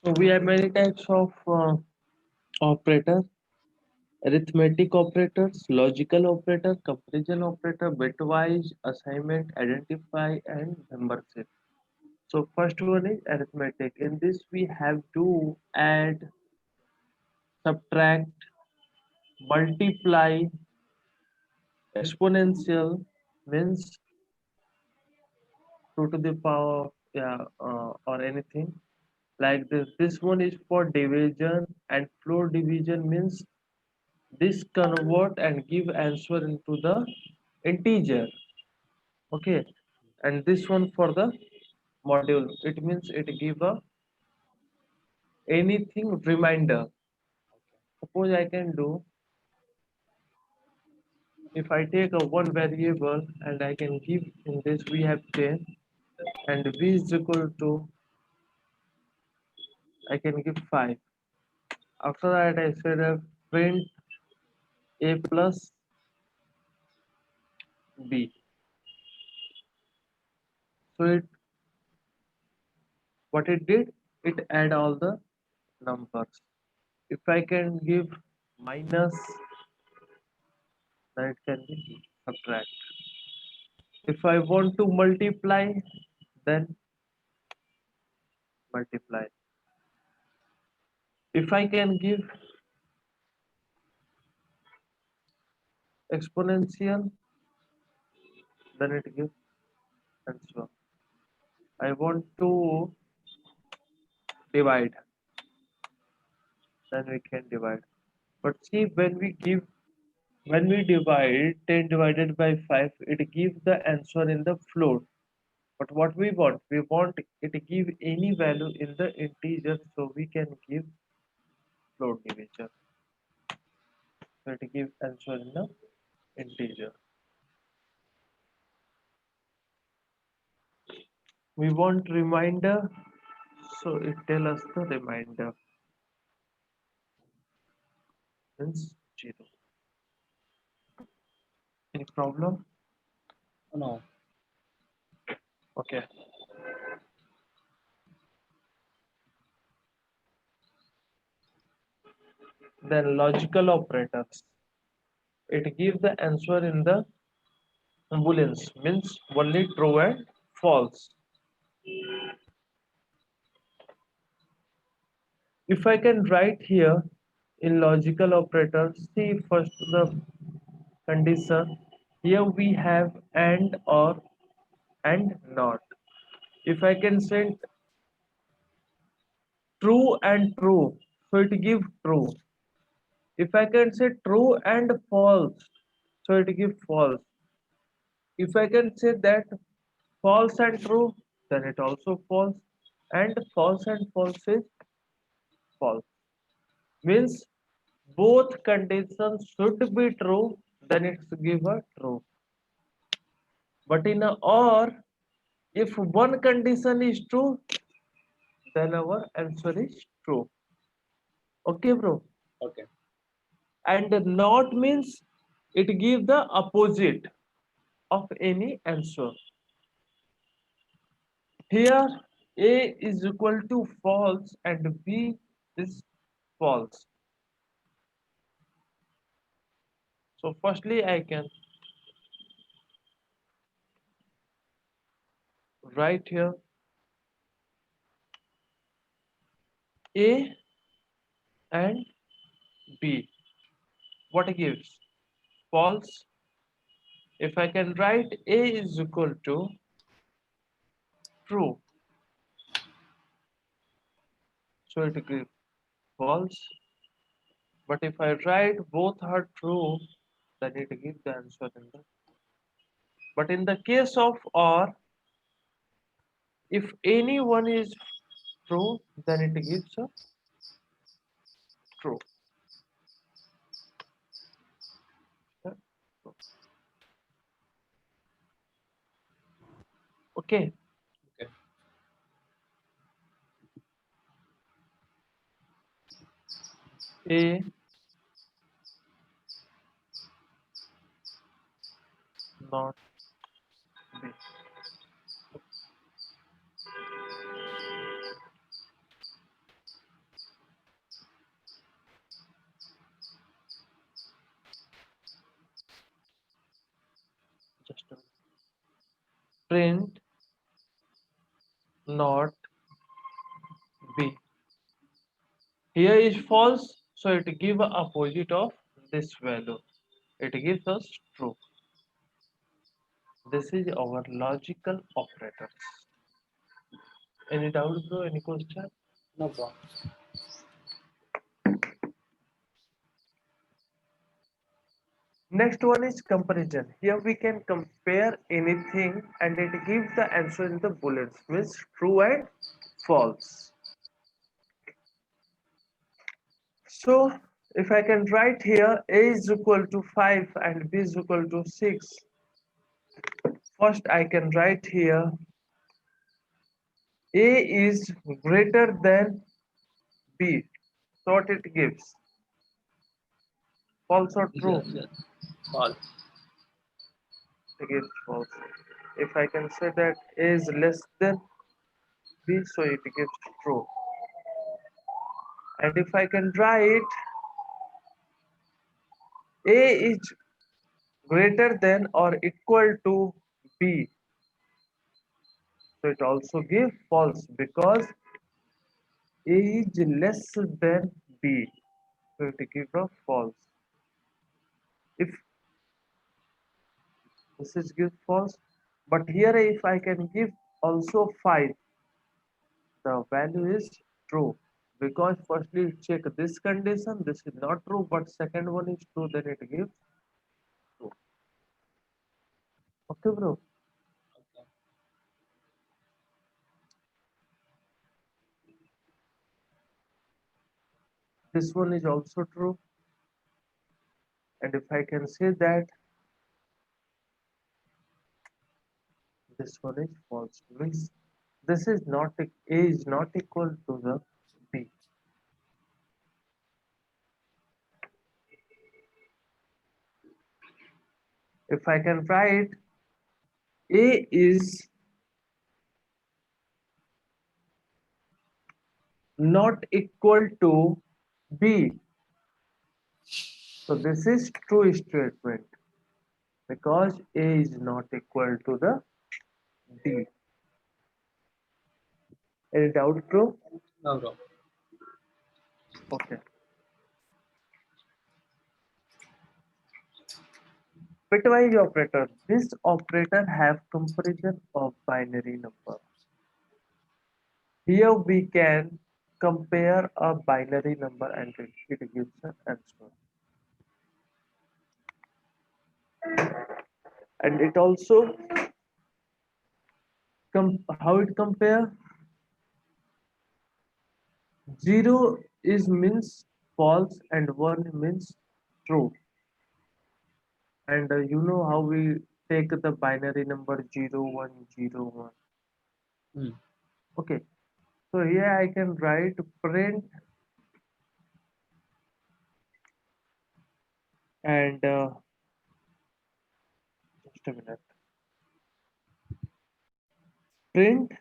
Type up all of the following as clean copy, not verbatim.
So we have many types of operator: arithmetic operators, logical operator, comparison operator, bitwise, assignment, identify, and membership. So first one is arithmetic. In this we have to add, subtract, multiply, exponential means 2 to the power, yeah, or anything like this. This one is for division, and floor division means this convert and give answer into the integer. Okay, and this one for the module, it means it give a anything reminder. Suppose I can do, if I take a one variable and I can give, in this we have 10 and v is equal to, I can give 5. After that I said print a plus b. So it, what it did, it add all the numbers. If I can give minus, then it can be subtract. If I want to multiply, then multiply. If I can give exponential, then it gives, and so on. I want to divide, then we can divide. But see, when we divide 10 divided by 5, it gives the answer in the float. But what we want it to give any value in the integer, so we can give float division. So it give answer in the integer. We want reminder, so it tell us the reminder means 0. Any problem? No. Okay. Then logical operators. It gives the answer in the booleans means only true and false. If I can write here in logical operators, see first the condition. Here we have and, or, and not. If I can send true and true, so it give true. If I can say true and false, so it give false. If I can say that false and true, then it also false, and false and false is false. Means both conditions should be true, then it's give a true. But in a or, if one condition is true, then our answer is true. Okay, bro. Okay. And not means it give the opposite of any answer. Here A is equal to false and B is false. So firstly I can write here A and B. What gives? False. If I can write A is equal to true, so it gives false. But if I write both are true, then it gives the answer in the. But in the case of or, if any one is true, then it gives a true. Yeah, true. Okay. Okay. A not B. just a minute. Print not B. Here is false, so it give a opposite of this value. It gives us true. This is our logical operators. Any doubt, bro? Any question? No problem. Next one is comparison. Here we can compare anything and it gives the answer in the bullets, means true and false. So if I can write here A is equal to 5 and B is equal to 6, first I can write here A is greater than B. So what it gives? False or true? Yes, yes. False. It gives false. If I can say that A is less than B, so it gives true. And if I can write A is greater than or equal to B, so it also gives false because A is less than B, so it gives a false. If this is give false, but here if I can give also 5, the value is true because firstly check this condition, this is not true, but second one is true, then it gives true. Okay, bro. Okay. This one is also true, and if I can say that this one is false, means this is not A is not equal to the B. If I can write A is not equal to B, so this is true statement because A is not equal to the D. Any doubt, bro? No problem. Okay. Bitwise operator. This operator have comparison of binary number. Here we can compare a binary number and it gives an answer. And it also how it compare? 0 is means false and 1 means true. And you know how we take the binary number 0 1 0 1. Hmm. Okay. So here I can write print and just a minute. Print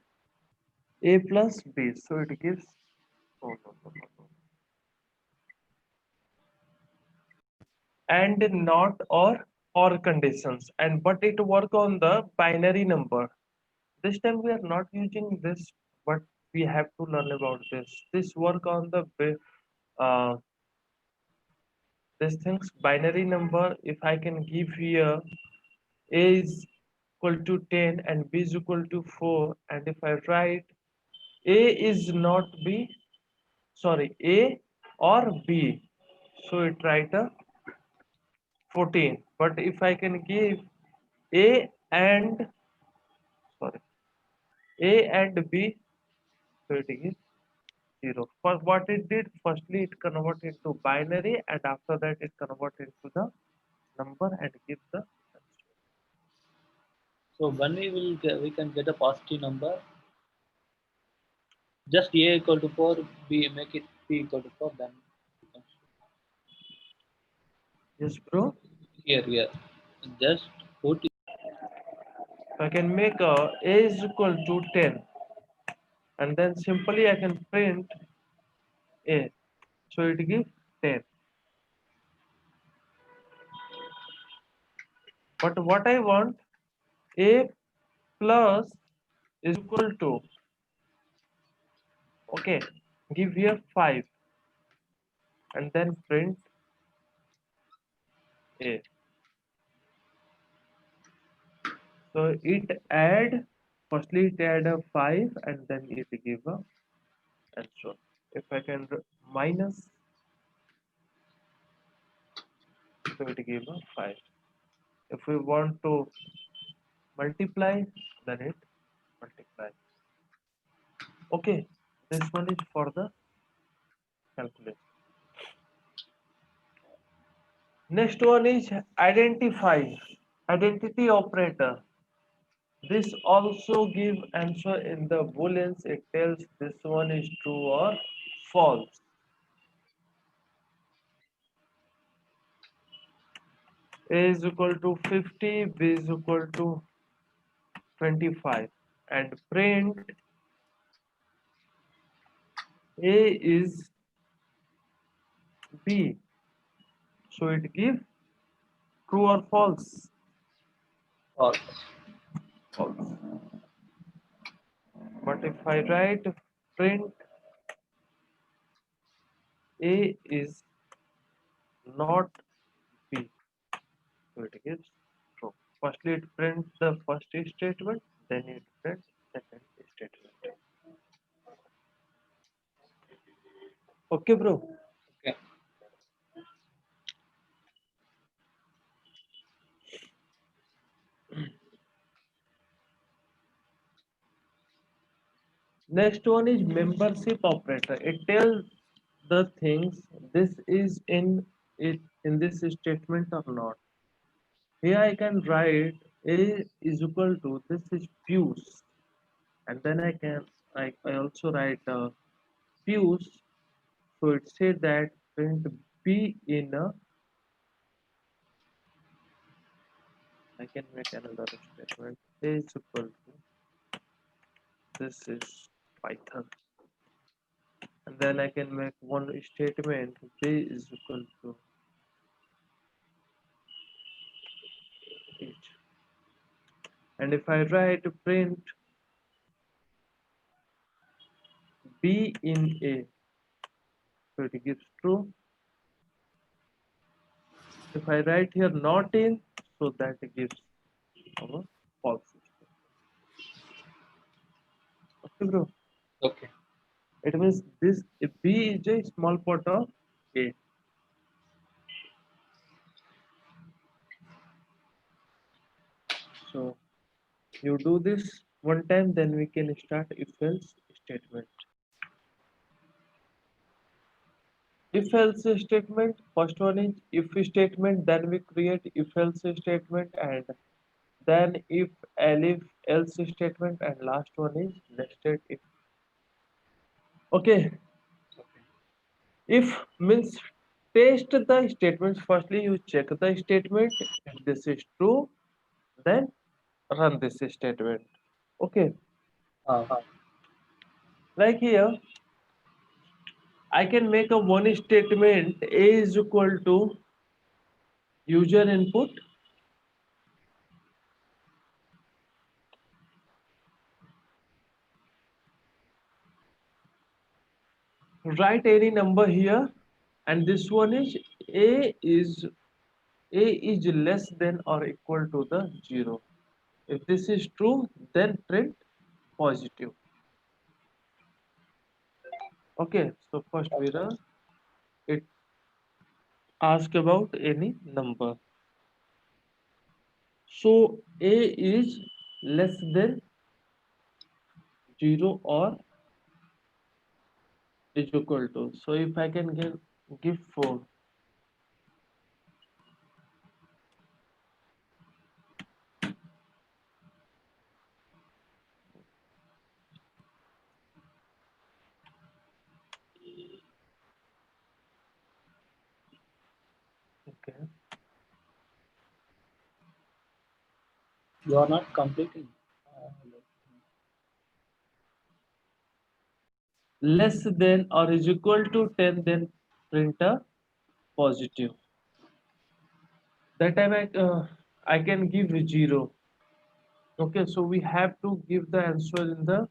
A plus B. So it gives oh, no. And not or conditions. And but it work on the binary number. This time we are not using this, but we have to learn about this. This work on the uh, this things binary number. If I can give here A is equal to 10 and B is equal to 4, and if I write A is not B, sorry, A or B, so it write a 14. But if I can give A and sorry A and B, so it is 0. For what it did, firstly it converted into binary and after that it converted into the number and give the answer. So when we can get a positive number, just A equal to 4, B make it B equal to 4, then we can Yes, bro. here. Just put it. I can make A is equal to 10 and then simply I can print A. So it gives 10. But what I want, A plus is equal to, okay, give here 5 and then print A. So it add, firstly it add a 5 and then it give a answer. If I can minus, so it give a 5. If we want to multiply, then it multiply. Okay, this one is for the calculation. Next one is identify, identity operator. This also give answer in the booleans. It tells this one is true or false. A is equal to 50, B is equal to 25, and print A is B. So it give true or false? False. False. But if I write print A is not B, so it gives true. Firstly, it prints the first statement, then it prints second statement. Okay, bro. Okay. Next one is membership operator. It tells the things this is in it in this statement or not. Here I can write A is equal to this is Pius, and then I also write Pius. So it said that print B in a, I can make another statement. A is equal to this is Python, and then I can make one statement. B is equal to it. And if I write print B in A, so it gives true. If I write here not in, so that gives our false. Okay, bro. Okay. It means this B is a small part of A. So you do this one time, then we can start if else statement. If else statement, first one is if statement, then we create if else statement, and then if else statement, and last one is nested if. Okay, Okay. if means test the statements. Firstly, you check the statement. If this is true, then run this statement. Okay, Uh, like here, I can make a one statement. A is equal to user input. Write any number here, and this one is a is a is less than or equal to the 0. If this is true, then print positive. Okay, so first we run it, ask about any number. So a is less than 0 or is equal to. So if I can give 4. Okay. you are not completing. Less than or is equal to 10, then print a positive. That time I can give 0. Okay, so we have to give the answer in the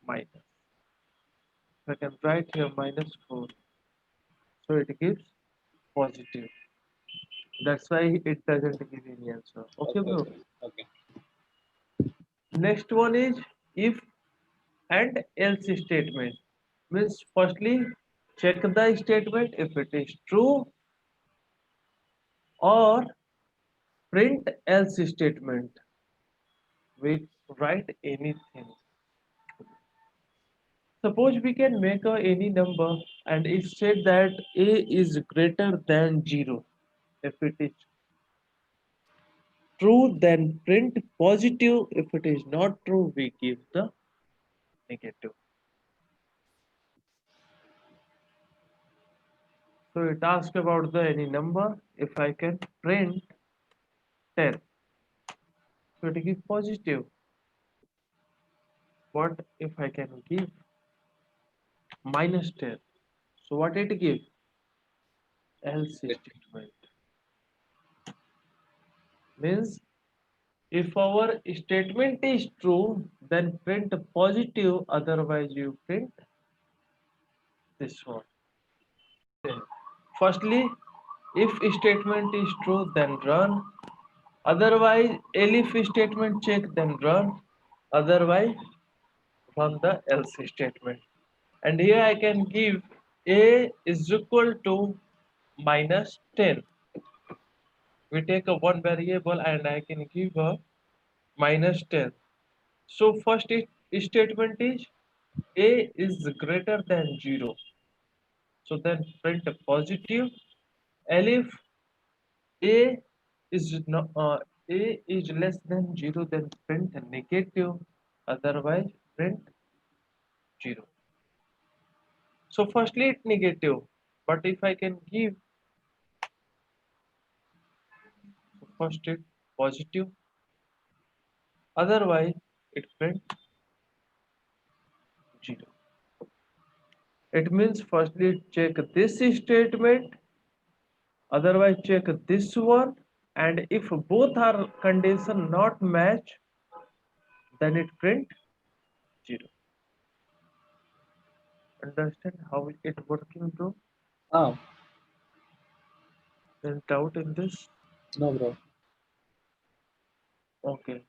minus. I can write here minus 4. So it gives positive. That's why it doesn't give any answer. Okay, Okay, bro. okay, okay. Next one is if and else statement. Means firstly check the statement if it is true, or print else statement. We write anything. Suppose we can make any number and it said that a is greater than 0. If it is true, then print positive. If it is not true, we give the negative. So it asks about the any number. If I can print 10, so it gives positive. What if I can give minus 10? So what it gives? Else Okay. statement. Means if our statement is true, then print positive, otherwise you print this one. Firstly, if statement is true, then run. Otherwise, elif statement check, then run. Otherwise, run the else statement. And here I can give a is equal to minus 10. We take a one variable and I can give a minus 10. So first statement is a is greater than 0. So then print a positive. And if a is not a is less than 0, then print a negative. Otherwise print 0. So firstly it's negative, but if I can give first it positive, otherwise it print 0. It means firstly check this statement, otherwise check this one, and if both are condition not match, then it print 0. Understand how it working, bro? Ah, Then doubt in this? no, bro. Okay.